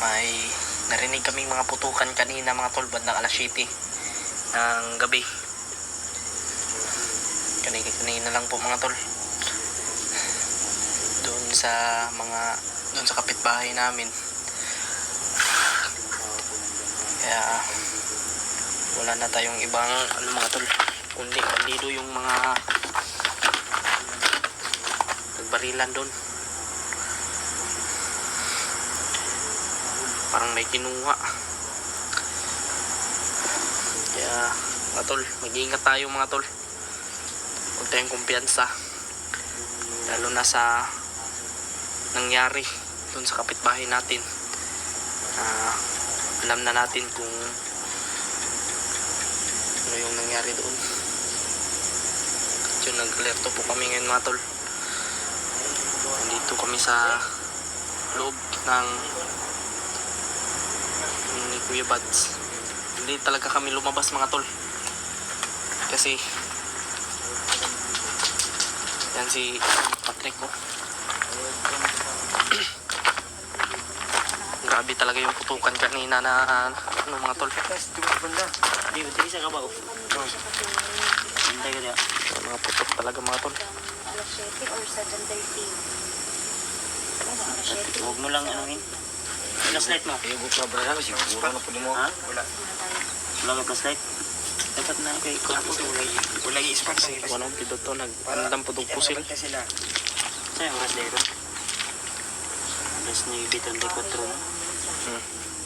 may narinig kaming mga putukan kanina mga tol, bandang alas 7 ng gabi. Kanina lang po mga tol, doon sa kapitbahay namin. Kaya wala na tayong ibang mga tol, kundi bandido yung mga nagbarilan doon. Parang may kinuha. Kaya mga tol, mag-iingat tayo mga tol. Huwag tayong kumpiyansa, lalo na sa nangyari doon sa kapitbahay natin. Alam na natin kung ano yung nangyari doon. Yun, nag-alerto po kami ngayon mga tol. Nandito kami sa loob ng ni Kuya Bads. Hindi talaga kami lumabas mga tol, kasi yan si Patrick ko. Grabe talaga yung putukan kanina na mga tol. Di sa kabaw. Hintay ka diya. Mga putok talaga mga tol. Alas 7 or 7:30. Huwag mo lang anuhin. Flashlight mo. Yung buksa ba na siguro na po mo. Ha? Wala. Wala ka flashlight? Dapat na kay Wala yung ispat sa ipas. Wanong pito to, nagandang putog pusil. Sila. Saan yung oras dito? Alas 9:34 na.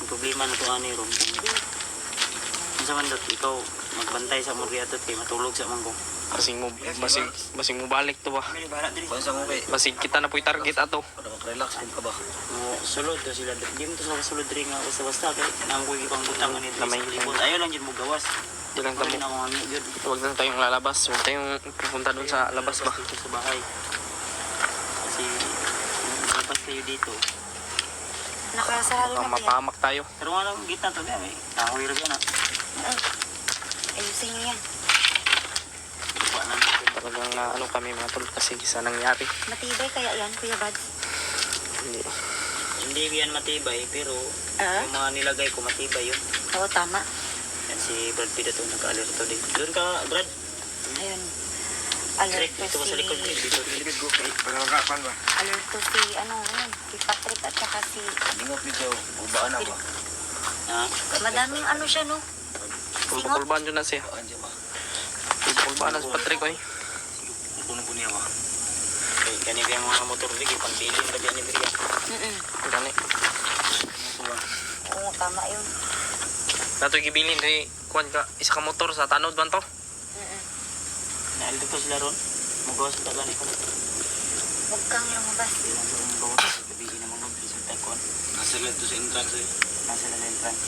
Ang problema na ito ani ron. Kung sa man ikaw magbantay sa mga atot kay matulog sa mangkong. Basing mo balik to ba? Bansa mo kay. Basig kita na po target ato. Para mag-relax din ka ba? Sulod na sila. Di mo to sa sulod rin nga basta-basta. Kaya naman ko ipang butang nito. Ayaw lang dyan mo gawas. Di lang Pwede tamo. na akong amig yun. Huwag lang tayong lalabas. Huwag tayong pupunta doon sa labas ba? Dito sa bahay. Kasi labas kayo dito. Nakasarado Baka na po yan. mapahamak tayo. Pero nga lang gitna to niya. Kahoy rin yan ha. Ayusin nyo yan. Lupa na natin. Talagang kami mga tol kasi sa nangyari. Matibay kaya yan, Kuya Bads? Hindi. Hindi yan matibay pero yung mga nilagay ko matibay yun. Oo, tama. Yan si Brad Pitt ito naka-alerto din. Doon ka Brad. Ayun. Direct Alerto dito ka sa likod. si... Dito. Likod ko kay. Para magapan ba? Alerto si, si Patrick at saka si... Lingop dito. Ubaan na ba? Ha? Madaming siya, no? Singot. Pulpulban dyan na siya. Ubaan dyan ba? Pulpulban na si Patrick oy. Puno po niya ba? Okay, kanina yung mga motor rin. Pagbilin ba dyan ni Bria? Gani. Oo, tama yun. Nato gibilin ri kuan ka isa ka motor sa tanod man to. Naalito pa sila ron. Magawa sa tagan ko. Huwag kang lumabas. Bilang sa mga gawa. Gabihin naman mag sa taekwondo. Nasa lang to sa entrance eh. Nasa na entrance.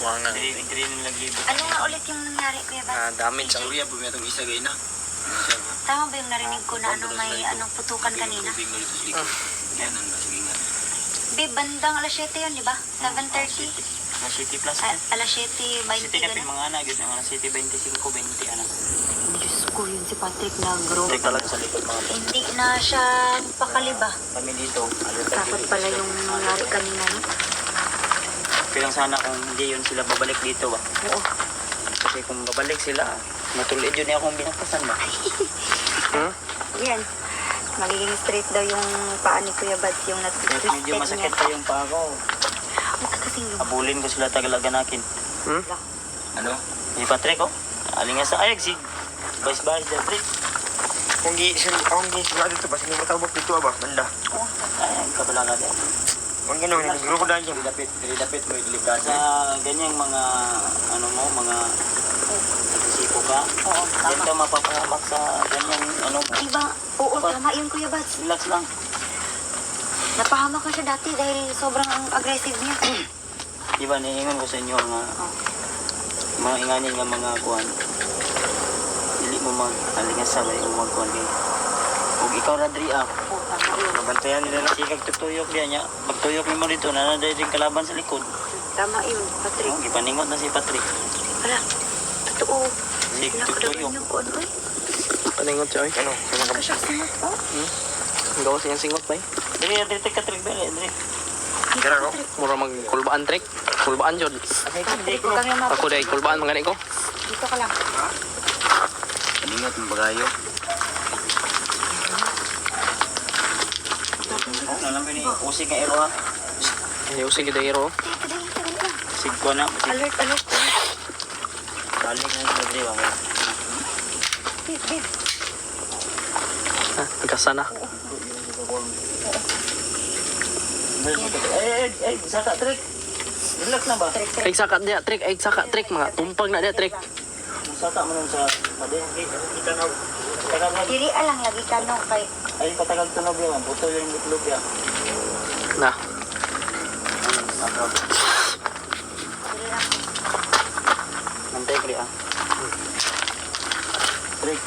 Wa nga. Hindi rin lagi. Ano nga ulit yung nangyari, Kuya Bads? Damage ang Kuya, pumitong isa gay na. Tama ba yung narinig ko na may putukan kanina? Bigno dito sa likod. Yan ang sige nga. Bandang alas 7 yun, di ba? 7:30? Na City Plus. Alas 7:20 City na ganun. mga anak. Yun ang City 25-20 anak. Diyos ko, yun si Patrick na grow. Hindi talaga sa likod mga to. Hindi na siya pakaliba. Kami dito. Takot pala yung nangyari kanina, no? Pilang sana kung hindi yun sila babalik dito ba. Oo. Kasi kung babalik sila, matulid yun akong binakasan ba. Yan. Magiging straight daw yung paa ni Kuya Bads, yung Medyo twisted masakit niya. pa yung paa ko. Huwag ka kasing lumabas. Abulin ko sila tagalaganakin. Ano? Si Patrick oh. Aling nga sa ayag si Bais-bais Patrick. Kung sila dito ba? Sige matabok dito ba? Banda. Oo. Ay, kabalaga din. Kung gano'n, nagro ko dahil dyan. Dapit mo delikado. Sa ganyang mga mga nagsisipo ka. Oo, Diyan tama. ka mapapahamak sa ganyang Iba, oo, tama yun, Kuya Bads. relax lang. Napahamak na siya dati dahil sobrang aggressive niya. Diba, niingon ko sa inyo nga mga inganin nga mga kuhan. Dili mo mag-alingasab ay mo magkuhan kay. Kung ikaw Radri Oo, tama yun. mabantayan nila na sikag tutuyok diya niya. Pagtuyok mo dito, nanaday din kalaban sa likod. Tama yun, Patrick. Ipaningot na si Patrick. Wala, totoo. Sige, Nakadaban tutuyok. niyo po, ano eh? Paningot siya oy. Ano? Kasi singot po. Gawa siyang singot ba? Dili, Adri, ka Patrick, dili, Adri. Gara ko. Mura magkulbaan trick. Kulbaan jud. Dito kami mapos. Ako dai kulbaan mga ko. Dito ka lang. Ingat ng bagayo. Nalam ko ni usig nga ero ha. Ay usig gid iro. Sig ko na. Alert, alert. Balik na sa dre ba. Bib. Ha, gasa na. Saka trick. Relax na ba? Ay sakat dia trick, ay sakat trick mga tumpag na dia trick. Saka mo lang sa pade. Kita na. Tagal na. Diri alang lagi kanong kay Ay patagal tunog yan. Buto yung itlog yan. Na. Saka. diri lang. Nantay kri ah. Trick.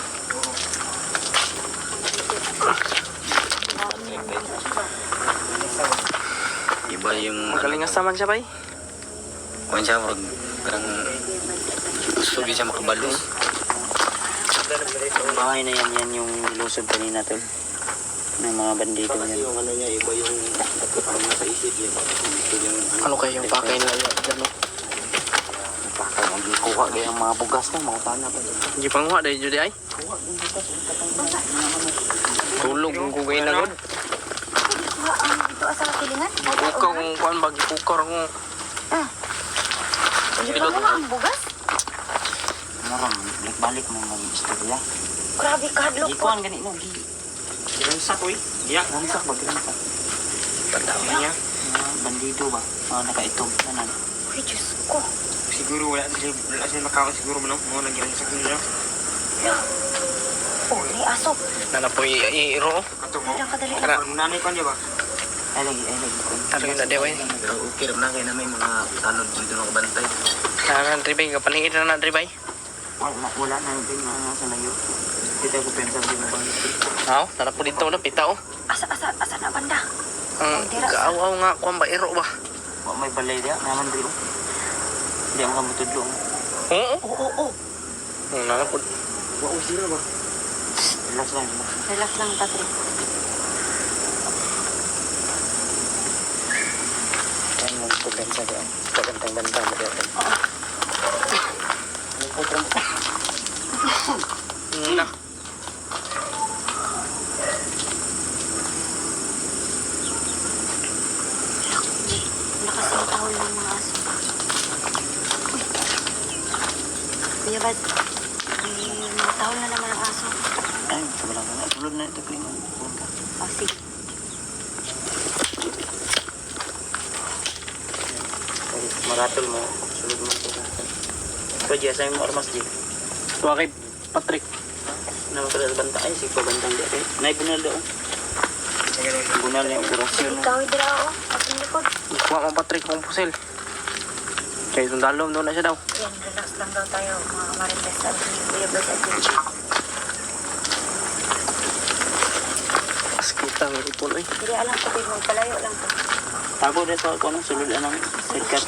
Iba yung Magalingas naman siya bay. kung siya parang gusto siya makabalos. Ang bahay na yan yung nilusog kanina tol. Ng mga bandito yan. Yung ano niya iba yung parang nasa isip yan. Yung Ano kayo yung pakay nila dyan no? pakay ang gikuha kaya ang mga bugas na mga tana pa dyan. Hindi pang huwa dahil judi ay. Tulog kung kugay na god. Ang dito asa kilingan. Kukaw kung kuan bagi kukaw kung Hindi mo ang bugas. Maram, balik-balik mo mga istorya. Grabe kadlok po. Gikuhan ganit no. Ginansak ko eh. Giyak. Ransak ba ransak? Bandami niya. Mga bandito ba? Mga nakaitog. Tanan. Uy, Diyos ko. Siguro wala sila makakaon siguro mo no. Mga nagyansak nila. Oh, ni aso. nanapoy iro. Kato mo. Dira kadali. Kana. Nanay ko niya ba? Ay lagi. Ano yun na dewa eh. Pero okay rin na kayo na may mga tanod dito na kabantay. Kanan dribay ka paningin na na dribay. Wala na yung mga sa layo. Kita ko pensa din mo ba? Aw, nanapo dito na pita oh. Asa na banda. Ang kaawaw nga kuan ba iro ba? Wa may balay dia, naman dito. Hindi mo kamutudlo. Oo. Oo. Nanapo. Wa usira ba? Relax lang. Relax lang, Patrick. Kan mo ko pensa dia. Pagantang banta mo dia. Na. Lakas ng tahol ng mga aso. Kuya Bad, may mga tahol na naman ang aso. Ay, kabalang na. Tulog na ito kring punta. Oh, sige. Maratol mo. Sulod mo ito. Ikaw, Jess, ay mo armas, Jess. Tuwa kay Patrick. Naman ka sa banta. Ay, sige pa bantang dia. Naibunal daw. Bunal yung operasyon. Ikaw, dira ako. Aking likod. Kuha mo Patrick kung pusil. Kaya sundalom doon na siya daw. Yan, relax lang daw tayo. Mga marites, sabi ni Kuya Bad at Gigi. As kita ng ipon eh. Hindi alam ko, magpalayo lang to. Tabo na sa ako ng sulod ng sirkat.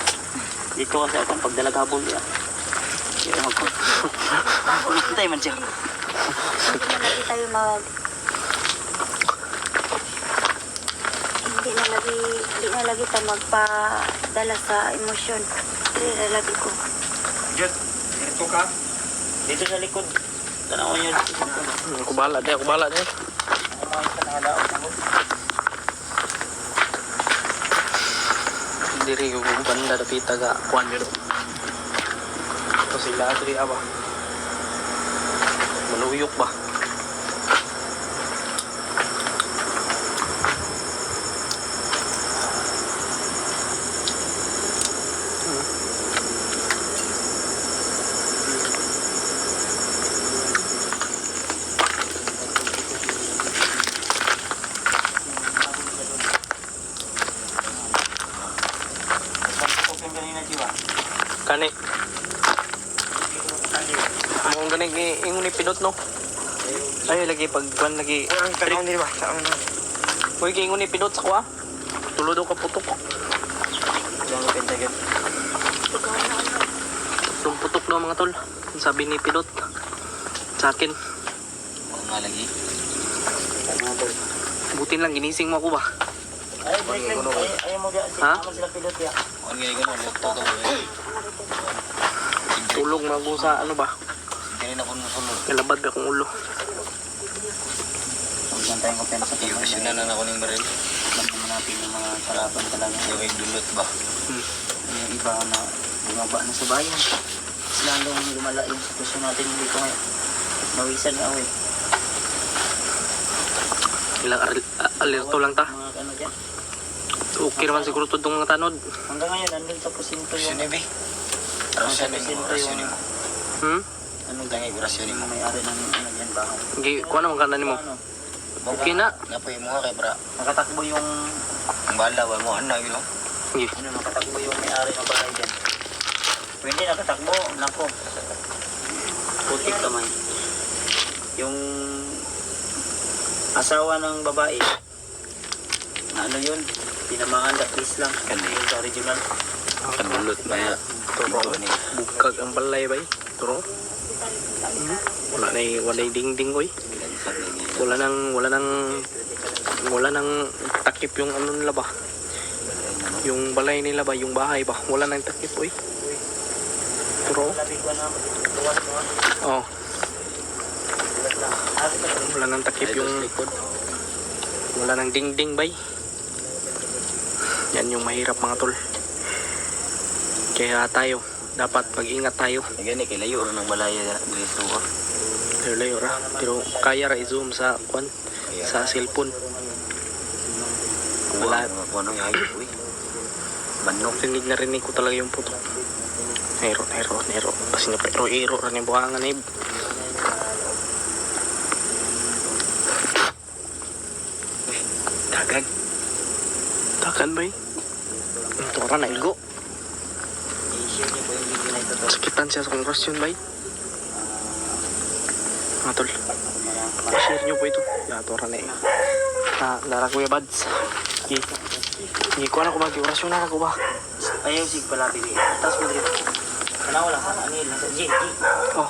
Dito kasi ako pagdalag habol ya. Kaya ako. Nakitay man siya. Hindi na lagi tayo hindi na lagi tayo magpadala sa emosyon. Hindi na lagi ko. Jod, dito ka. Dito sa likod. Tanaw niyo dito. Ako bahala din, ako bahala din. Diri ko banda dapita ga kuan jud. Ito sila diri aba. Manuyok ba? Kani. Mo gani ingon ni pinot no. Ay lagi pag kuan lagi. Ang tanong nila ba? Sa ano? Hoy ingon ni pinot sa kuha. Tulo daw ka putok. Diyan ko pentagat. Tung putok daw mga tol. Sabi ni pinot sa akin. Mga lagi. Ano to? Butin lang ginising mo ako ba? Ay, break lang. Ayaw mo dyan. Ha? Sinaman sila pilot ya. Ang gini ko na, luto to. Tulog na ako sa ano ba? Hindi na po musunod. Kalabad akong ulo. Huwag lang tayong kumpiyansa sa Iusin na ako ng baril. Alam naman natin yung mga kalaban talaga. Yung dulot ba? Yung iba na bumaba na sa bayan. Mas lalong lumala yung sitwasyon natin dito ngayon. Mawisan na ako eh. Ilang alerto lang ta. Mga ano dyan. Okay naman siguro to mga tanod. Hanggang ngayon, nandun sa presinto Orasyon yung... ni Bi. Orasyon ni mo, orasyon ni mo. Hmm? Ano Tangi orasyon ni mo. may-ari ng ano dyan, bahay. Gi, kuha naman ka na nimo. Ano, Okay na. Napoy mo kay bra. nakatakbo yung... Ang bala ba mo ano yun? Gi. Ano, nakatakbo yung may-ari ng bahay dyan. Pwede nakatakbo, nako. Putik kamay. Yung asawa ng babae, na ano yun, tinamaan the place lang. Yung sa original. Dulot ba ya? Turo. Bukag ang balay ba? Turo. Wala na dingding oy. Wala nang takip yung ano nila ba? Yung balay nila ba, yung bahay ba? Wala nang takip oy. Turo. Labi ko na, tuwas mo. Oh, Tuwas lang. Sabi ko, wala nang takip yung wala nang dingding bay. Yan yung mahirap mga tol. Kaya tayo, dapat mag-ingat tayo. Gani kay layo ro ng balaya dito ko. Layo ra. Pero kaya ra i-zoom sa kwan, sa cellphone. Wala ko ano yayo uy. Manok. Narinig ko talaga yung putok. Nero. Kasi nga pero ra ni buhangan eh. Dagag. Takan ba eh? Ito ra na igo. i-share niyo po yung video na ito. Sakitan siya sa kongrasyon ba eh? Mga tol, share nyo po ito. Ito ra na eh. Lara Kuya Bads. Hindi ko alam kung mag-orasyon na ako ba. Ayaw sig pala pili. Tapos mo dito. Ano wala ka? Ano yun? Nasa G. Oh,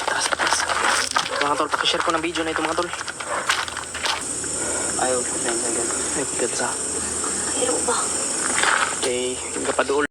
taas. Mga tol, pakishare ko ng video na ito mga tol. Ayaw ko na yung Ay, ganda sa. Pero ba? Okay, yung kapadool.